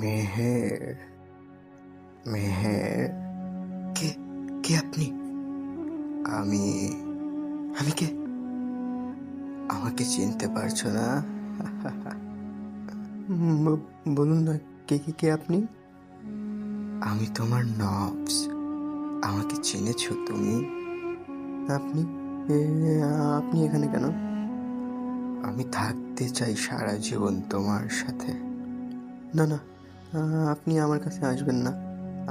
মেহের, মেহের। কে কে আপনি? আমি আমি কে? আমাকে চিনতে পারছো না? বলুন না, কে আপনি? আমি তোমার নবস। আমাকে চিনেছো তুমি? আপনি এ, আপনি এখানে কেন? আমি থাকতে চাই সারা জীবন তোমার সাথে। না না, আপনি আমার কাছে আসবেন না।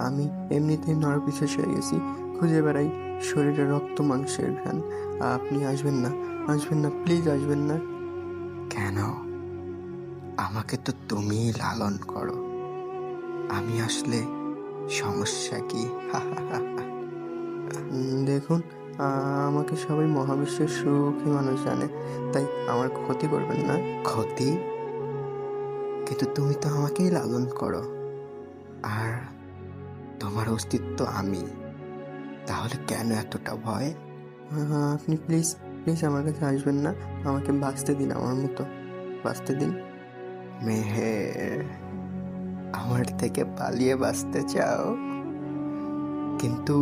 আমি এমনিতেই নরপিশাচ হয়ে গেছি, খুঁজে বেড়াই শরীরে রক্ত মাংসের ঘ্রাণ। আপনি আসবেন না, আসবেন না, প্লিজ আসবেন না। কেন? আমাকে তো তুমিই লালন করো। আমি আসলে সমস্যা কি? দেখুন, আমাকে সবাই মহাবিশ্বের সুখী মানুষ জানে, তাই আমার ক্ষতি করবেন না। ক্ষতি? কিন্তু তুমি তো আমাকেই লালন করো, আর তোমার অস্তিত্ব আমি। তাহলে কেন এতটা ভয়? আপনি প্লিজ প্লিজ আমার কাছে আসবেন না। আমাকে বাঁচতে দিন, আমার মতো বাঁচতে দিন। মেহের, আমার থেকে পালিয়ে বাঁচতে চাও? কিন্তু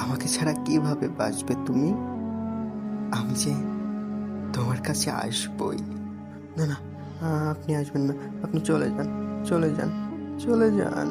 আমাকে ছাড়া কিভাবে বাঁচবে তুমি? আমি যে তোমার কাছে আসবই। না না, আপনি আসবেন না। আপনি চলে যান, চলে যান, চলে যান।